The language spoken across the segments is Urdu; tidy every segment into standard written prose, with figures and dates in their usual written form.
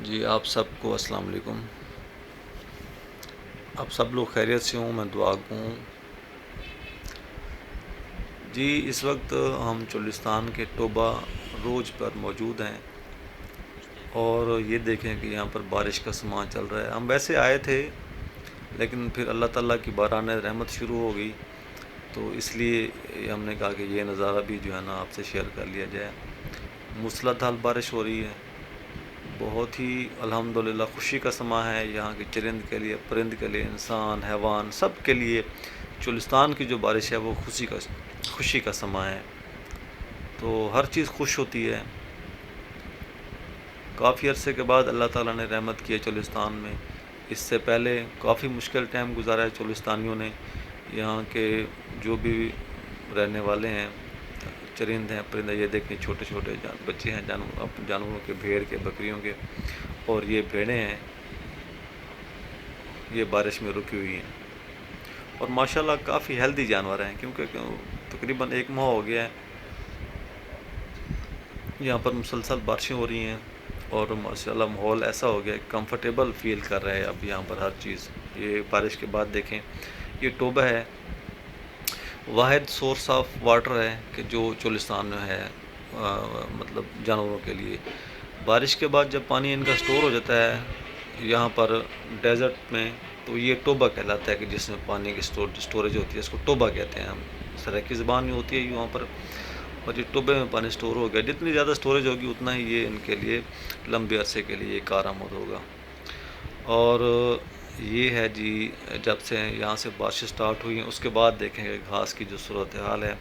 جی آپ سب کو السلام علیکم۔ آپ سب لوگ خیریت سے ہوں، میں دعا ہوں۔ جی اس وقت ہم چولستان کے ٹوبہ روج پر موجود ہیں اور یہ دیکھیں کہ یہاں پر بارش کا سماں چل رہا ہے۔ ہم ویسے آئے تھے لیکن پھر اللہ تعالیٰ کی باران رحمت شروع ہو گئی، تو اس لیے ہم نے کہا کہ یہ نظارہ بھی جو ہے نا آپ سے شیئر کر لیا جائے۔ موسلادھار بارش ہو رہی ہے، بہت ہی الحمدللہ خوشی کا سماں ہے یہاں کے چرند کے لیے، پرند کے لیے، انسان، حیوان، سب کے لیے چولستان کی جو بارش ہے وہ خوشی کا سماں ہے، تو ہر چیز خوش ہوتی ہے۔ کافی عرصے کے بعد اللہ تعالیٰ نے رحمت کی ہے چولستان میں۔ اس سے پہلے کافی مشکل ٹائم گزارا ہے چولستانیوں نے۔ یہاں کے جو بھی رہنے والے ہیں، چرند ہیں، پرندے، یہ دیکھیں چھوٹے چھوٹے بچے ہیں جانوروں کے، بھیڑ کے، بکریوں کے، اور یہ بھیڑیں ہیں، یہ بارش میں رکی ہوئی ہیں اور ماشاءاللہ کافی ہیلدی جانور ہیں، کیونکہ تقریباً ایک ماہ ہو گیا ہے یہاں پر مسلسل بارشیں ہو رہی ہیں اور ماشاءاللہ ماحول ایسا ہو گیا ہے، کمفرٹیبل فیل کر رہے ہیں اب یہاں پر ہر چیز۔ یہ بارش کے بعد دیکھیں، یہ ٹوبہ ہے، واحد سورس آف واٹر ہے کہ جو چولستان میں ہے، مطلب جانوروں کے لیے۔ بارش کے بعد جب پانی ان کا سٹور ہو جاتا ہے یہاں پر ڈیزرٹ میں، تو یہ ٹوبہ کہلاتا ہے، کہ جس میں پانی کی سٹوریج ہوتی ہے، اس کو ٹوبہ کہتے ہیں ہم۔ سرائیکی زبان میں ہوتی ہے یہاں پر، اور یہ ٹوبے میں پانی سٹور ہو گیا، جتنی زیادہ سٹوریج ہوگی اتنا ہی یہ ان کے لیے لمبے عرصے کے لیے کارآمد ہوگا۔ اور یہ ہے جی، جب سے یہاں سے بارشیں سٹارٹ ہوئی ہیں اس کے بعد دیکھیں کہ گھاس کی جو صورتحال ہے،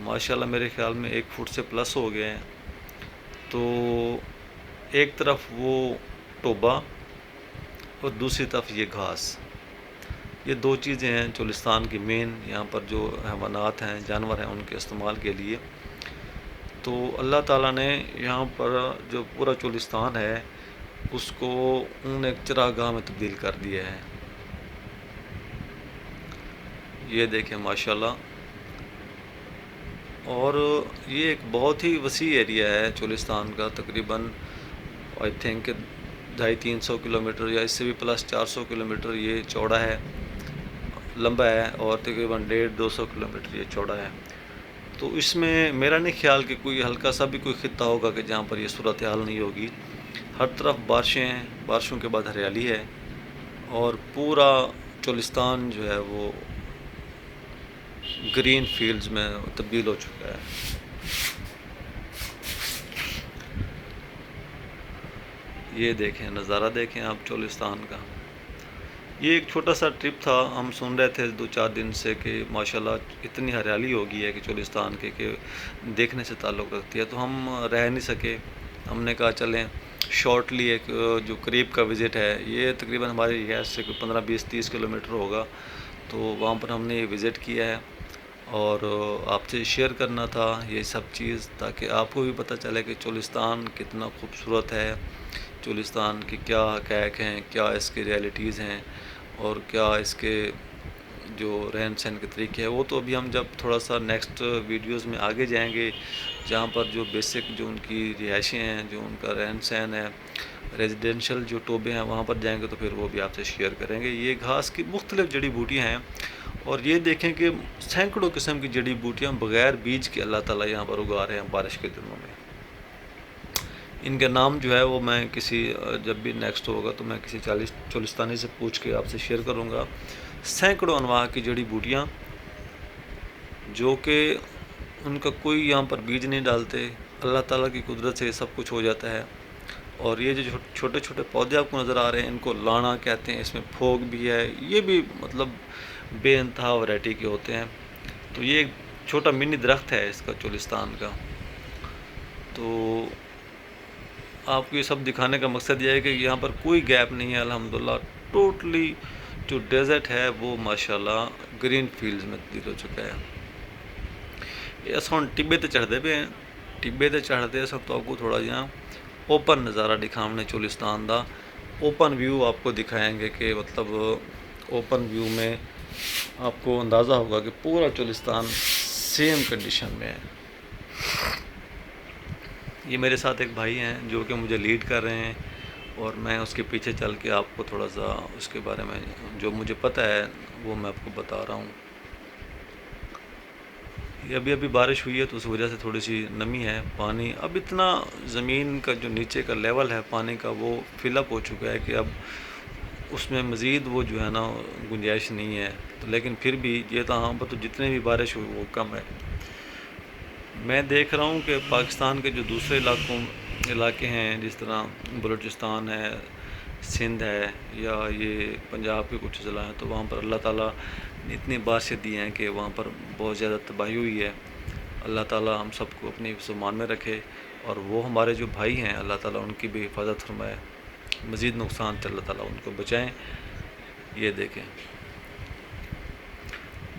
ماشاءاللہ میرے خیال میں 1 فٹ سے پلس ہو گئے ہیں۔ تو ایک طرف وہ ٹوبہ اور دوسری طرف یہ گھاس، یہ دو چیزیں ہیں چولستان کی مین، یہاں پر جو حیوانات ہیں، جانور ہیں، ان کے استعمال کے لیے۔ تو اللہ تعالیٰ نے یہاں پر جو پورا چولستان ہے اس کو ایک چراگاہ میں تبدیل کر دیا ہے۔ یہ دیکھیں ماشاءاللہ، اور یہ ایک بہت ہی وسیع ایریا ہے چولستان کا، تقریباً آئی تھنک 250-300 کلومیٹر یا اس سے بھی پلس 400 کلومیٹر یہ چوڑا ہے، لمبا ہے، اور تقریباً 150-200 کلومیٹر یہ چوڑا ہے۔ تو اس میں میرا نہیں خیال کہ کوئی ہلکا سا بھی کوئی خطہ ہوگا کہ جہاں پر یہ صورتحال نہیں ہوگی۔ ہر طرف بارشیں ہیں، بارشوں کے بعد ہریالی ہے، اور پورا چولستان جو ہے وہ گرین فیلڈز میں تبدیل ہو چکا ہے۔ یہ دیکھیں نظارہ، دیکھیں آپ چولستان کا۔ یہ ایک چھوٹا سا ٹرپ تھا، ہم سن رہے تھے 2-4 دن سے کہ ماشاءاللہ اتنی ہریالی ہو گئی ہے کہ چولستان کے کہ دیکھنے سے تعلق رکھتی ہے، تو ہم رہ نہیں سکے۔ ہم نے کہا چلیں شارٹلی ایک جو قریب کا وزٹ ہے، یہ تقریباً ہماری رہائش سے 15-20-30 کلومیٹر ہوگا، تو وہاں پر ہم نے یہ وزٹ کیا ہے اور آپ سے شیئر کرنا تھا یہ سب چیز، تاکہ آپ کو بھی پتہ چلے کہ چولستان کتنا خوبصورت ہے، چولستان کی کیا حقائق ہیں، کیا اس کی ریئلٹیز ہیں، اور کیا اس کے جو رہن سہن کے طریقے ہیں۔ وہ تو ابھی ہم جب تھوڑا سا نیکسٹ ویڈیوز میں آگے جائیں گے، جہاں پر جو بیسک جو ان کی رہائشیں ہیں، جو ان کا رہن سہن ہے، ریزیڈینشل جو ٹوبے ہیں، وہاں پر جائیں گے تو پھر وہ بھی آپ سے شیئر کریں گے۔ یہ گھاس کی مختلف جڑی بوٹیاں ہیں، اور یہ دیکھیں کہ سینکڑوں قسم کی جڑی بوٹیاں بغیر بیج کے اللہ تعالیٰ یہاں پر اگا رہے ہیں بارش کے دنوں میں۔ ان کے نام جو ہے وہ میں کسی جب بھی نیکسٹ ہوگا تو میں کسی چولستانی سے پوچھ کے آپ سے شیئر کروں گا۔ سینکڑوں انواع کی جڑی بوٹیاں، جو کہ ان کا کوئی یہاں پر بیج نہیں ڈالتے، اللہ تعالیٰ کی قدرت سے یہ سب کچھ ہو جاتا ہے۔ اور یہ جو چھوٹے چھوٹے پودے آپ کو نظر آ رہے ہیں، ان کو لانا کہتے ہیں، اس میں پھوگ بھی ہے، یہ بھی مطلب بے انتہا ورائٹی کے ہوتے ہیں۔ تو یہ ایک چھوٹا منی درخت ہے اس کا، چولستان کا۔ تو آپ کو یہ سب دکھانے کا مقصد یہ ہے کہ یہاں پر کوئی گیپ نہیں ہے، الحمدللہ ٹوٹلی جو ڈیزرٹ ہے وہ ماشاءاللہ گرین فیلڈز میں تبدیل ہو چکا ہے۔ یہ اصل ٹبے تے چڑھتے پہ ہیں، ٹبے تے چڑھتے سب تو آپ کو تھوڑا جہاں اوپن نظارہ دکھاؤں چولستان دا، اوپن ویو آپ کو دکھائیں گے کہ مطلب اوپن ویو میں آپ کو اندازہ ہوگا کہ پورا چولستان سیم کنڈیشن میں ہے۔ یہ میرے ساتھ ایک بھائی ہیں جو کہ مجھے لیڈ کر رہے ہیں، اور میں اس کے پیچھے چل کے آپ کو تھوڑا سا اس کے بارے میں جو مجھے پتہ ہے وہ میں آپ کو بتا رہا ہوں۔ یہ ابھی بارش ہوئی ہے تو اس وجہ سے تھوڑی سی نمی ہے، پانی اب اتنا زمین کا جو نیچے کا لیول ہے پانی کا وہ فل اپ ہو چکا ہے کہ اب اس میں مزید وہ جو ہے نا گنجائش نہیں ہے، تو لیکن پھر بھی یہ یہاں پر تو جتنے بھی بارش ہوئی وہ کم ہے۔ میں دیکھ رہا ہوں کہ پاکستان کے جو دوسرے علاقے ہیں جس طرح بلوچستان ہے، سندھ ہے، یا یہ پنجاب کے کچھ ضلع ہیں، تو وہاں پر اللہ تعالیٰ نے اتنی بارشیں دی ہیں کہ وہاں پر بہت زیادہ تباہی ہوئی ہے۔ اللہ تعالیٰ ہم سب کو اپنی سمان میں رکھے، اور وہ ہمارے جو بھائی ہیں اللہ تعالیٰ ان کی بھی حفاظت فرمائے، مزید نقصان سے اللہ تعالیٰ ان کو بچائیں۔ یہ دیکھیں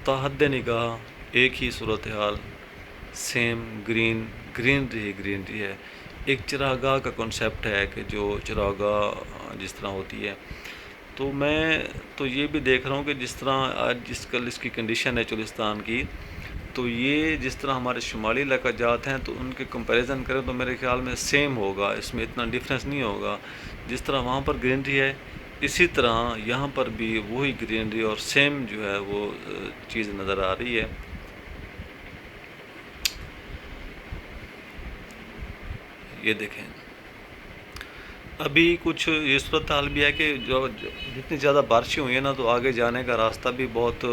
تا حد نگاہ ایک ہی صورتحال، سیم گرینری ہے۔ ایک چراگاہ کا کنسیپٹ ہے کہ جو چراگاہ جس طرح ہوتی ہے، تو میں تو یہ بھی دیکھ رہا ہوں کہ جس طرح آج کل اس کی کنڈیشن ہے چولستان کی، تو یہ جس طرح ہمارے شمالی علاقہ جات ہیں تو ان کے کمپیریزن کریں تو میرے خیال میں سیم ہوگا، اس میں اتنا ڈیفرنس نہیں ہوگا۔ جس طرح وہاں پر گرینری ہے اسی طرح یہاں پر بھی وہی گرینری اور سیم جو ہے وہ چیز نظر آ رہی ہے۔ یہ دیکھیں ابھی کچھ یہ صورتحال بھی ہے کہ جو جتنی زیادہ بارشیں ہوئی ہیں نا تو آگے جانے کا راستہ بھی بہت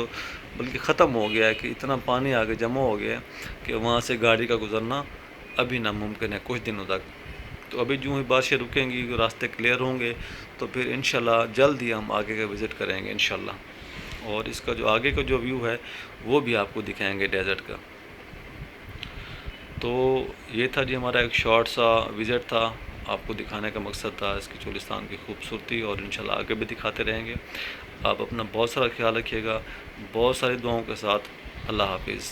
بلکہ ختم ہو گیا ہے، کہ اتنا پانی آگے جمع ہو گیا ہے کہ وہاں سے گاڑی کا گزرنا ابھی ناممکن ہے کچھ دنوں تک۔ تو ابھی جو ہی بارشیں رکیں گی، راستے کلیئر ہوں گے تو پھر انشاءاللہ جلد ہی ہم آگے کا وزٹ کریں گے انشاءاللہ، اور اس کا جو آگے کا جو ویو ہے وہ بھی آپ کو دکھائیں گے ڈیزرٹ کا۔ تو یہ تھا جی ہمارا ایک شارٹ سا وزٹ تھا، آپ کو دکھانے کا مقصد تھا اس کی چولستان کی خوبصورتی، اور انشاءاللہ آگے بھی دکھاتے رہیں گے۔ آپ اپنا بہت سارا خیال رکھیے گا، بہت ساری دعاؤں کے ساتھ۔ اللہ حافظ۔